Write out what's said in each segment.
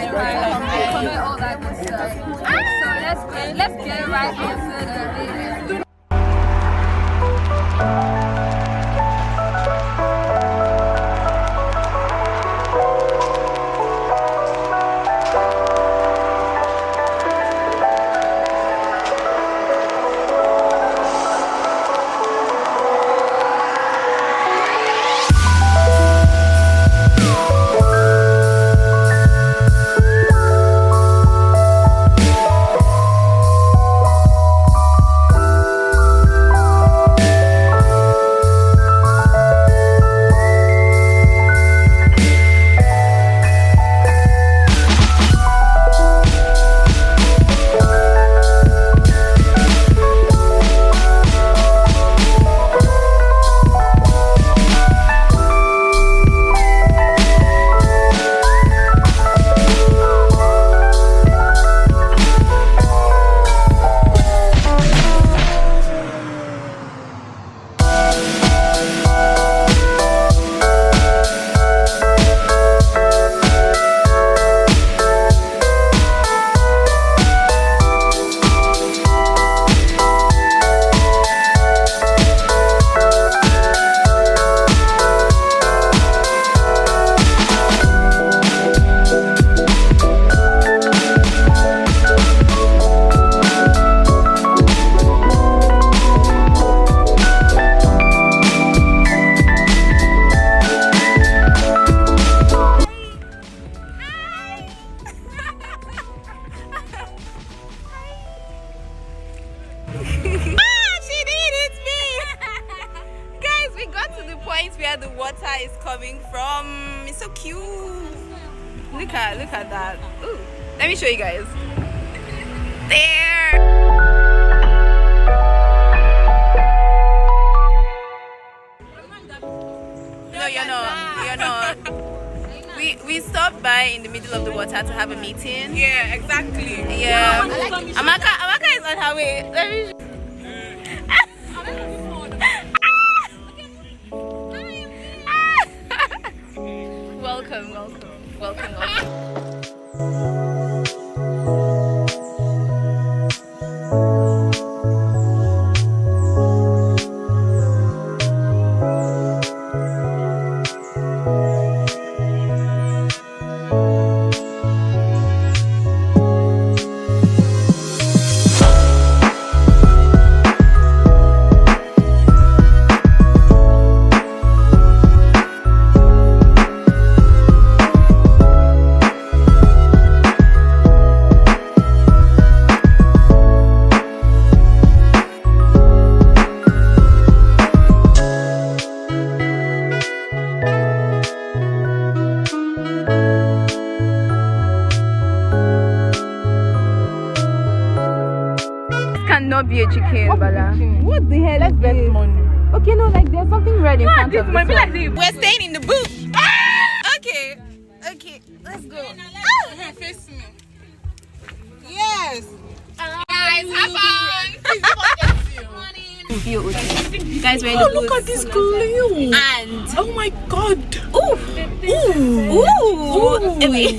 comment all that good stuff. So let's get right into the video. Where the water is coming from. It's so cute. Look at that. Ooh. Let me show you guys. There. No, you're not. We stopped by in the middle of the water to have a meeting. Yeah, exactly. Yeah. Amaka is on her way. Let me welcome. Cannot be a chicken, Bala. What the hell? Let's bet money. Okay, no, like there's something red in front of might be like We're staying in the booth. Okay, let's go. Face me. Yes. Guys, have fun. Guys, we're in the booth. Look at this glue. And oh my god. ooh. Anyway.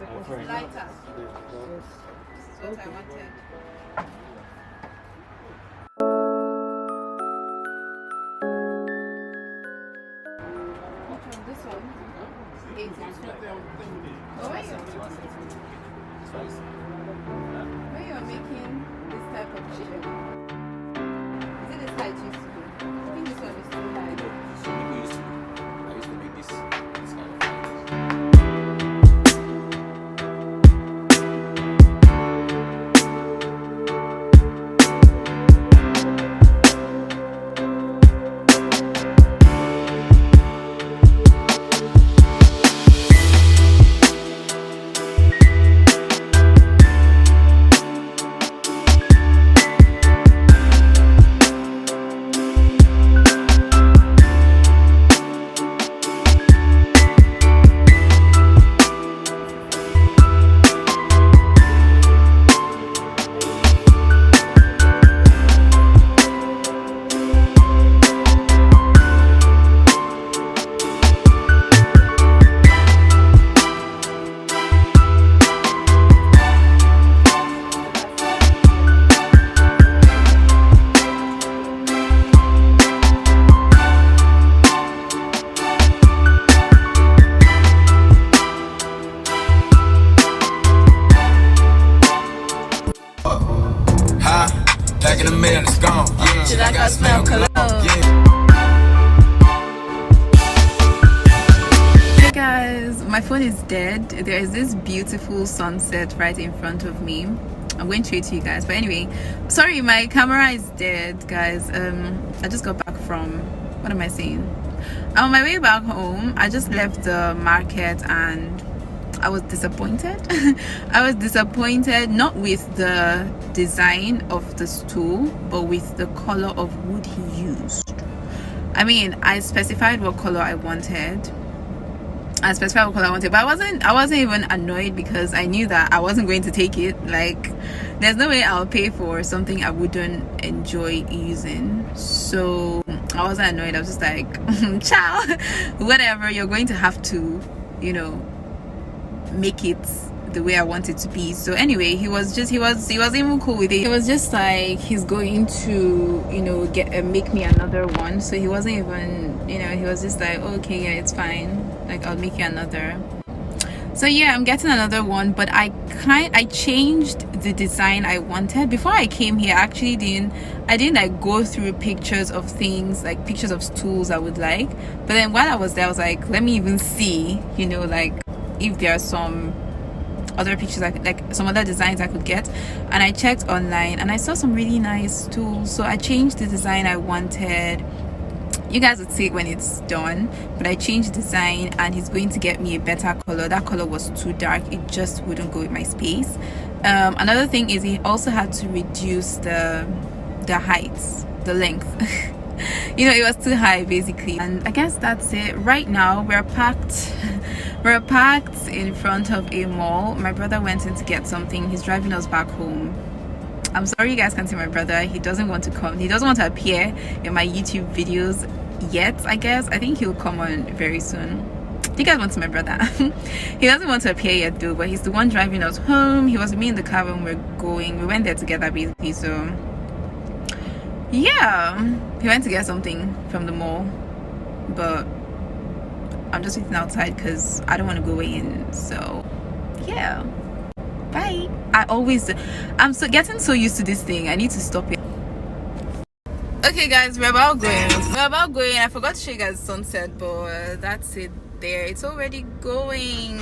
Lighter. That's what I wanted. This one? 82. Oh, where you're making this type of chicken? Is it this high cheese? I think this one is too high. I used to make this kind of back in a minute, it's gone. Yeah, She like I smell cologne. Yeah. Hey guys, my phone is dead. There is this beautiful sunset right in front of me. I'm going to show it to you guys, but anyway, sorry, my camera is dead, guys. I just got back from, what am I saying? On my way back home, I just left the market and I was disappointed. I was disappointed not with the design of the stool, but with the color of wood he used. I mean, I specified what color I wanted. But I wasn't even annoyed because I knew that I wasn't going to take it. Like, there's no way I'll pay for something I wouldn't enjoy using. So I wasn't annoyed. I was just like, ciao, whatever, you're going to have to, you know, make it the way I want it to be. So anyway, he was even cool with it. He was just like, he's going to, you know, make me another one. So he wasn't even, you know, he was just like, oh, okay, yeah, it's fine, like I'll make you another. So yeah, I'm getting another one, but I changed the design I wanted. Before I came here, I didn't like go through pictures of things, like pictures of stools I would like. But then while I was there, I was like, let me even see, you know, like if there are some other pictures, like some other designs I could get. And I checked online and I saw some really nice stools. So I changed the design I wanted. You guys would see it when it's done, but I changed the design and he's going to get me a better color. That color was too dark, it just wouldn't go with my space. Another thing is he also had to reduce the heights, the length. You know, it was too high basically. And I guess that's it. Right now we're packed in front of a mall. My brother went in to get something. He's driving us back home. I'm sorry you guys can't see my brother. He doesn't want to come. He doesn't want to appear in my YouTube videos yet, I guess. I think he'll come on very soon. You guys want to see my brother. He doesn't want to appear yet though, but he's the one driving us home. He was with me in the car when we're going. We went there together basically. So yeah, he went to get something from the mall, but I'm just waiting outside because I don't want to go in. So yeah, bye. I'm getting so used to this thing. I need to stop it. Okay guys, we're about going. I forgot to show you guys sunset, but that's it there. It's already going.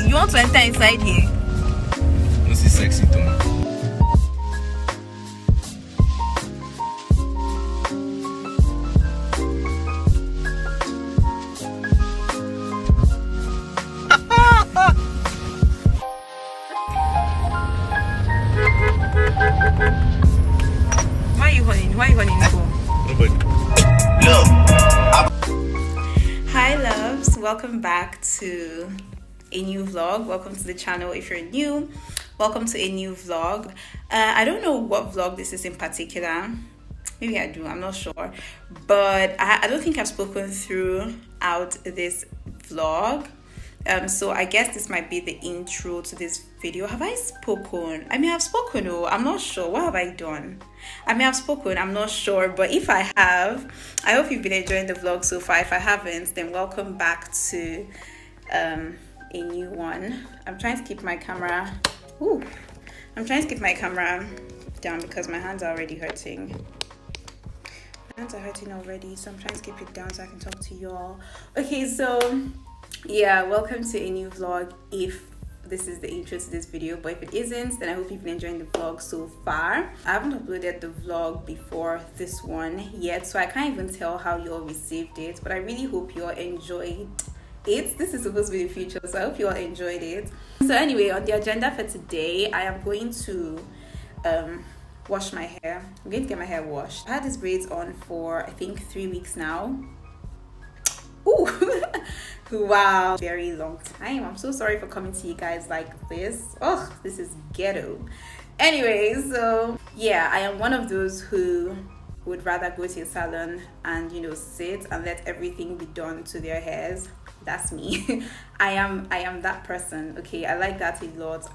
You want to enter inside here? This is sexy to me. Why are you running for? Hi loves, welcome back to a new vlog. Welcome to the channel. If you're new, welcome to a new vlog. I don't know what vlog this is in particular. Maybe I do, I'm not sure. But I don't think I've spoken throughout this vlog. So I guess this might be the intro to this video. Have I spoken? I mean, I've spoken, oh, I'm not sure. What have I done? I mean, I've spoken, I'm not sure. But if I have, I hope you've been enjoying the vlog so far. If I haven't, then welcome back to a new one. I'm trying to keep my camera down because my hands are already hurting. My hands are hurting already, so I'm trying to keep it down so I can talk to y'all. Okay, so yeah, welcome to a new vlog if this is the intro to this video, but if it isn't, then I hope you've been enjoying the vlog so far. I haven't uploaded the vlog before this one yet, so I can't even tell how you all received it, but I really hope you all enjoyed it. This is supposed to be the future, so I hope you all enjoyed it. So anyway, on the agenda for today, I am going to wash my hair. I'm going to get my hair washed. I had these braids on for I think 3 weeks now. Ooh. Wow, very long time. I'm so sorry for coming to you guys like this. Oh, this is ghetto. Anyway, so yeah, I am one of those who would rather go to a salon and, you know, sit and let everything be done to their hairs. That's me. I am that person. Okay, I like that a lot.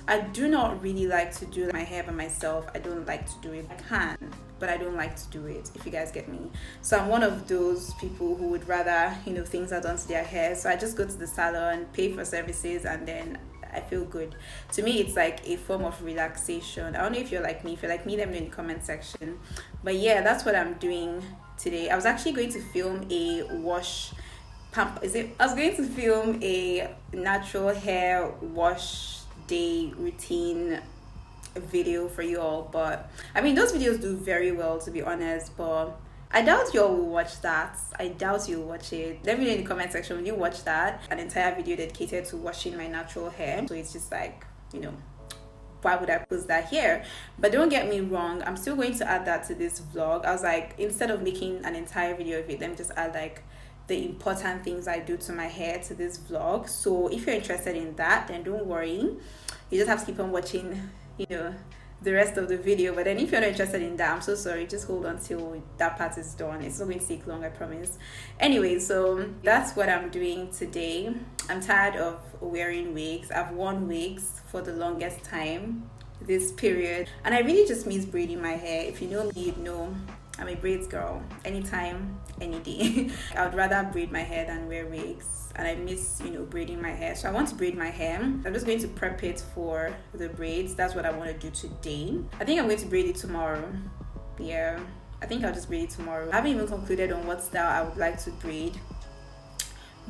I do not really like to do my hair by myself. I don't like to do it. I can, but I don't like to do it, if you guys get me. So I'm one of those people who would rather, you know, things are done to their hair. So I just go to the salon, pay for services, and then I feel good. To me, it's like a form of relaxation. I don't know if you're like me. If you're like me, let me know in the comment section. But yeah, that's what I'm doing today. I was actually going to film a I was going to film a natural hair wash day routine video for you all, but I mean, those videos do very well, to be honest, but I doubt you all will watch that. I doubt you'll watch it. Let me know in the comment section, will you watch that? An entire video dedicated to washing my natural hair. So it's just like, you know, why would I post that here? But don't get me wrong, I'm still going to add that to this vlog. I was like, instead of making an entire video of it, let me just add like the important things I do to my hair to this vlog. So if you're interested in that, then don't worry, you just have to keep on watching, you know, the rest of the video. But then if you're not interested in that, I'm so sorry, just hold on till that part is done. It's not going to take long, I promise. Anyway, so that's what I'm doing today. I'm tired of wearing wigs. I've worn wigs for the longest time this period, and I really just miss braiding my hair. If you know me, you'd know I'm a braids girl, anytime, any day. I would rather braid my hair than wear wigs, and I miss, you know, braiding my hair. So I want to braid my hair. I'm just going to prep it for the braids. That's what I want to do today. I think I'm going to braid it tomorrow. Yeah, I think I'll just braid it tomorrow. I haven't even concluded on what style I would like to braid,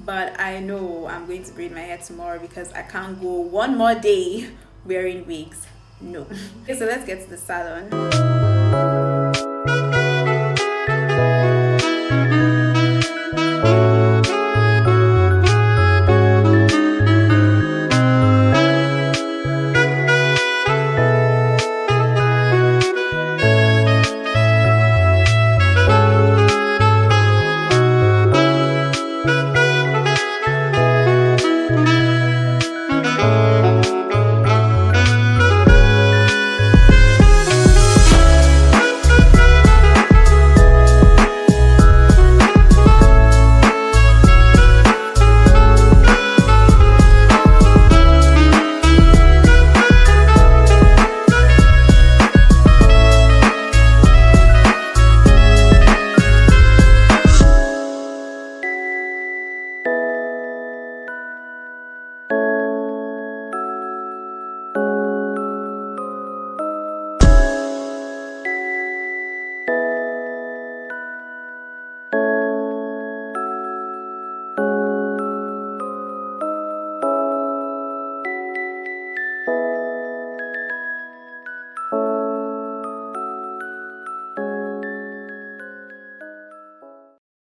but I know I'm going to braid my hair tomorrow because I can't go one more day wearing wigs. No. Okay, so let's get to the salon.